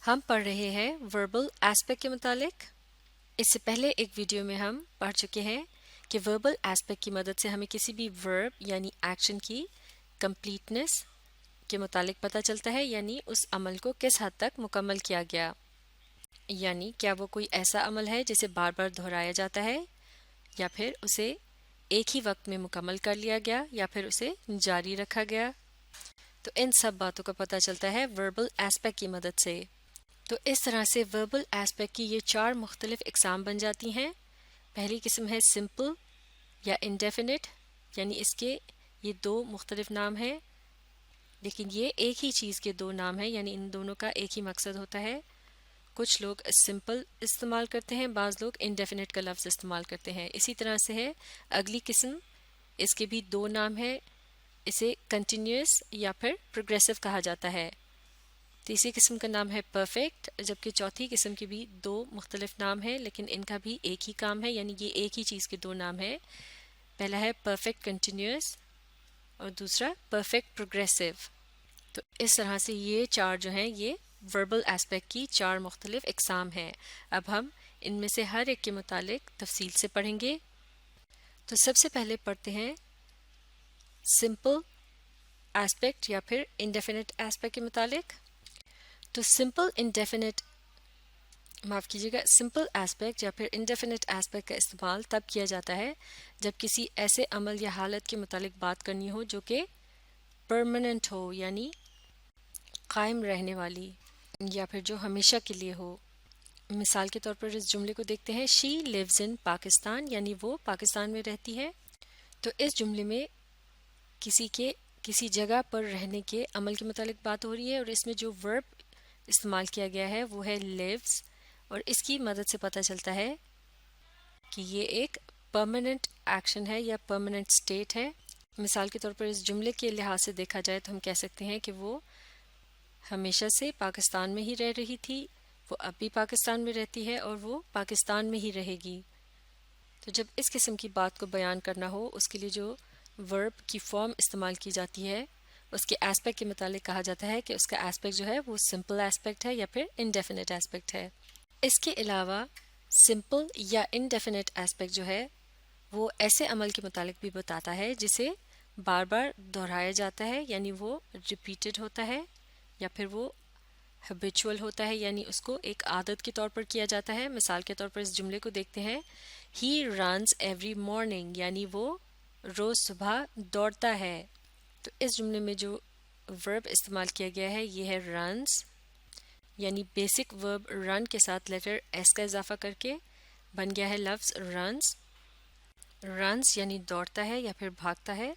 ہم پڑھ رہے ہیں وربل ایسپیکٹ کے متعلق۔ اس سے پہلے ایک ویڈیو میں ہم پڑھ چکے ہیں کہ وربل ایسپیکٹ کی مدد سے ہمیں کسی بھی ورب یعنی ایکشن کی کمپلیٹنس کے متعلق پتہ چلتا ہے، یعنی اس عمل کو کس حد تک مکمل کیا گیا، یعنی کیا وہ کوئی ایسا عمل ہے جسے بار بار دہرایا جاتا ہے، یا پھر اسے ایک ہی وقت میں مکمل کر لیا گیا، یا پھر اسے جاری رکھا گیا۔ تو ان سب باتوں کا پتہ چلتا ہے وربل ایسپیکٹ کی مدد سے۔ تو اس طرح سے وربل ایسپیکٹ کی یہ 4 مختلف اقسام بن جاتی ہیں۔ پہلی قسم ہے سمپل یا انڈیفینٹ، یعنی اس کے یہ 2 مختلف نام ہیں، لیکن یہ ایک ہی چیز کے 2 نام ہیں، یعنی ان دونوں کا ایک ہی مقصد ہوتا ہے۔ کچھ لوگ سمپل استعمال کرتے ہیں، بعض لوگ انڈیفینٹ کا لفظ استعمال کرتے ہیں۔ اسی طرح سے ہے اگلی قسم، اس کے بھی 2 نام ہیں، اسے کنٹینیوس یا پھر پروگریسو کہا جاتا ہے۔ تیسری قسم کا نام ہے پرفیکٹ، جبکہ چوتھی قسم کے بھی 2 مختلف نام ہیں، لیکن ان کا بھی ایک ہی کام ہے، یعنی یہ ایک ہی چیز کے 2 نام ہیں۔ پہلا ہے پرفیکٹ کنٹینیوس اور دوسرا پرفیکٹ پروگریسو۔ تو اس طرح سے یہ 4 جو ہیں یہ وربل ایسپیکٹ کی 4 مختلف اقسام ہیں۔ اب ہم ان میں سے ہر ایک کے متعلق تفصیل سے پڑھیں گے۔ تو سب سے پہلے پڑھتے ہیں سمپل ایسپیکٹ یا پھر انڈیفینٹ ایسپیکٹ کے متعلق۔ تو سمپل ایسپیکٹ یا پھر انڈیفینٹ ایسپیکٹ کا استعمال تب کیا جاتا ہے جب کسی ایسے عمل یا حالت کے متعلق بات کرنی ہو جو کہ پرماننٹ ہو، یعنی قائم رہنے والی، یا پھر جو ہمیشہ کے لیے ہو۔ مثال کے طور پر اس جملے کو دیکھتے ہیں، شی لیوز ان پاکستان، یعنی وہ پاکستان میں رہتی ہے۔ تو اس جملے میں کسی جگہ پر رہنے کے عمل کے متعلق بات ہو رہی ہے، اور اس میں جو ورب استعمال کیا گیا ہے وہ ہے لیوز، اور اس کی مدد سے پتہ چلتا ہے کہ یہ ایک پرماننٹ ایکشن ہے یا پرماننٹ اسٹیٹ ہے۔ مثال کے طور پر اس جملے کے لحاظ سے دیکھا جائے تو ہم کہہ سکتے ہیں کہ وہ ہمیشہ سے پاکستان میں ہی رہ رہی تھی، وہ اب بھی پاکستان میں رہتی ہے، اور وہ پاکستان میں ہی رہے گی۔ تو جب اس قسم کی بات کو بیان کرنا ہو، اس کے لیے جو ورب کی فارم استعمال کی جاتی ہے، اس کے ایسپیکٹ کے متعلق کہا جاتا ہے کہ اس کا ایسپیکٹ جو ہے وہ سمپل ایسپیکٹ ہے یا پھر انڈیفینٹ ایسپیکٹ ہے۔ اس کے علاوہ سمپل یا انڈیفینٹ ایسپیکٹ جو ہے وہ ایسے عمل کے متعلق بھی بتاتا ہے جسے بار بار دہرایا جاتا ہے، یعنی وہ ریپیٹڈ ہوتا ہے، یا پھر وہ ہیبیچول ہوتا ہے، یعنی اس کو ایک عادت کے طور پر کیا جاتا ہے۔ مثال کے طور پر اس جملے کو دیکھتے ہیں، ہی رنز ایوری مارننگ، یعنی وہ روز صبح دوڑتا ہے۔ تو اس جملے میں جو ورب استعمال کیا گیا ہے یہ ہے رنز، یعنی بیسک ورب رن کے ساتھ لیٹر ایس کا اضافہ کر کے بن گیا ہے لفظ رنز۔ رنز یعنی دوڑتا ہے یا پھر بھاگتا ہے۔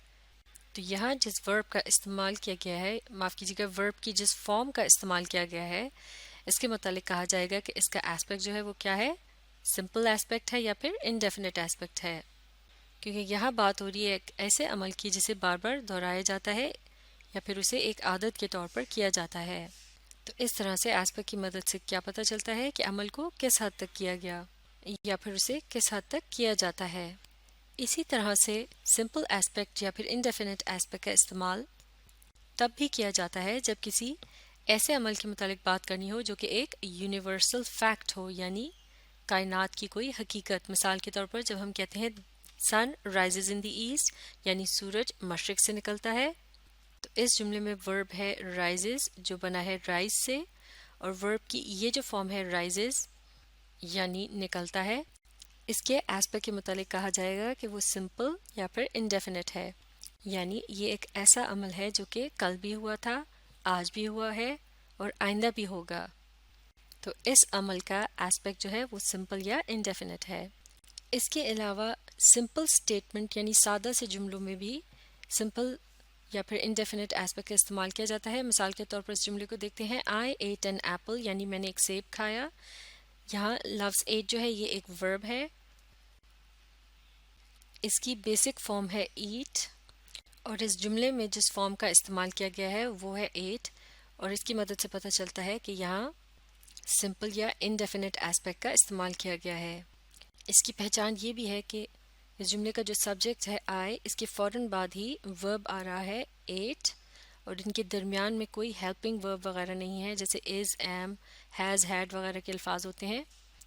تو یہاں جس ورب کا استعمال کیا گیا ہے، معاف کیجیے گا، ورب کی جس فارم کا استعمال کیا گیا ہے، اس کے متعلق کہا جائے گا کہ اس کا ایسپیکٹ جو ہے وہ کیا ہے، سمپل ایسپیکٹ ہے یا پھر انڈیفینٹ ایسپیکٹ ہے، کیونکہ یہاں بات ہو رہی ہے ایک ایسے عمل کی جسے بار بار دہرایا جاتا ہے یا پھر اسے ایک عادت کے طور پر کیا جاتا ہے۔ تو اس طرح سے ایسپیکٹ کی مدد سے کیا پتہ چلتا ہے کہ عمل کو کس حد تک کیا گیا یا پھر اسے کس حد تک کیا جاتا ہے۔ اسی طرح سے سمپل ایسپیکٹ یا پھر انڈیفینٹ ایسپیکٹ کا استعمال تب بھی کیا جاتا ہے جب کسی ایسے عمل کے متعلق بات کرنی ہو جو کہ ایک یونیورسل فیکٹ ہو، یعنی کائنات کی کوئی حقیقت۔ مثال کے طور پر جب ہم کہتے ہیں سن رائزز ان دی ایسٹ، یعنی سورج مشرق سے نکلتا ہے، تو اس جملے میں ورب ہے رائزز جو بنا ہے رائز سے، اور ورب کی یہ جو فارم ہے رائزز یعنی نکلتا ہے، اس کے ایسپیکٹ کے متعلق کہا جائے گا کہ وہ سمپل یا پھر انڈیفینٹ ہے، یعنی یہ ایک ایسا عمل ہے جو کہ کل بھی ہوا تھا، آج بھی ہوا ہے اور آئندہ بھی ہوگا۔ تو اس عمل کا ایسپیکٹ جو ہے وہ سمپل یا انڈیفینٹ ہے۔ اس کے علاوہ سمپل اسٹیٹمنٹ یعنی سادہ سے جملوں میں بھی سمپل یا پھر انڈیفینٹ ایسپیکٹ کا استعمال کیا جاتا ہے۔ مثال کے طور پر اس جملے کو دیکھتے ہیں، آئی ایٹ این ایپل، یعنی میں نے ایک سیب کھایا۔ یہاں لفظ ایٹ جو ہے یہ ایک ورب ہے، اس کی بیسک فارم ہے ایٹ، اور اس جملے میں جس فارم کا استعمال کیا گیا ہے وہ ہے ایٹ، اور اس کی مدد سے پتہ چلتا ہے کہ یہاں سمپل یا انڈیفینٹ ایسپیکٹ کا استعمال کیا گیا ہے۔ اس کی پہچان یہ بھی ہے کہ اس جملے کا جو سبجیکٹ ہے آئی، اس کے فوراً بعد ہی ورب آ رہا ہے ایٹ، اور ان کے درمیان میں کوئی ہیلپنگ ورب وغیرہ نہیں ہے جیسے از، ایم، ہیز، ہیڈ وغیرہ کے الفاظ ہوتے ہیں.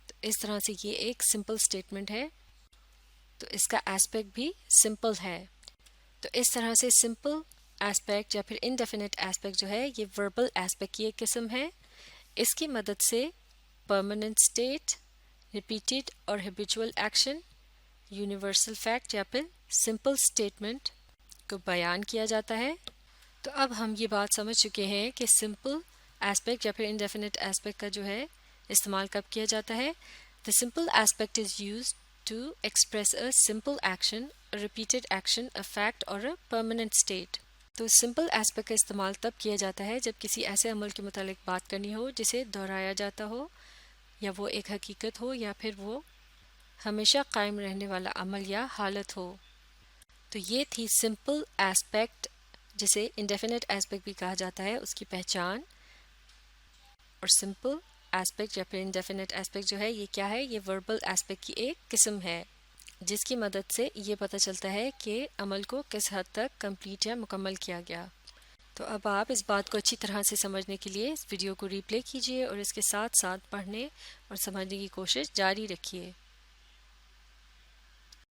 تو اس طرح سے یہ ایک سمپل اسٹیٹمنٹ ہے، تو اس کا ایسپیکٹ بھی سمپل ہے. تو اس طرح سے سمپل ایسپیکٹ یا پھر انڈیفینٹ ایسپیکٹ جو ہے یہ وربل ایسپیکٹ کی ایک قسم ہے. اس کی مدد سے پرماننٹ اسٹیٹ، ریپیٹڈ اور ہیبیچول ایکشن، یونیورسل فیکٹ یا پھر سمپل اسٹیٹمنٹ کو بیان کیا جاتا ہے. تو اب ہم یہ بات سمجھ چکے ہیں کہ سمپل ایسپیکٹ یا پھر انڈیفینٹ ایسپیکٹ کا جو ہے استعمال کب کیا جاتا ہے. The simple aspect is used to express a simple action, a repeated action, a fact or a permanent state. تو سمپل ایسپیکٹ کا استعمال تب کیا جاتا ہے جب کسی ایسے عمل کے متعلق بات کرنی ہو جسے دہرایا جاتا ہو، یا وہ ایک حقیقت ہو یا پھر وہ ہمیشہ قائم رہنے والا عمل یا حالت ہو. تو یہ تھی سمپل ایسپیکٹ جسے انڈیفینٹ ایسپیکٹ بھی کہا جاتا ہے، اس کی پہچان. اور سمپل ایسپیکٹ یا پھر انڈیفینٹ ایسپیکٹ جو ہے یہ کیا ہے، یہ وربل ایسپیکٹ کی ایک قسم ہے جس کی مدد سے یہ پتہ چلتا ہے کہ عمل کو کس حد تک کمپلیٹ یا مکمل کیا گیا. تو اب آپ اس بات کو اچھی طرح سے سمجھنے کے لیے اس ویڈیو کو ری پلے کیجیے اور اس کے ساتھ ساتھ پڑھنے اور سمجھنے کی کوشش جاری رکھیے.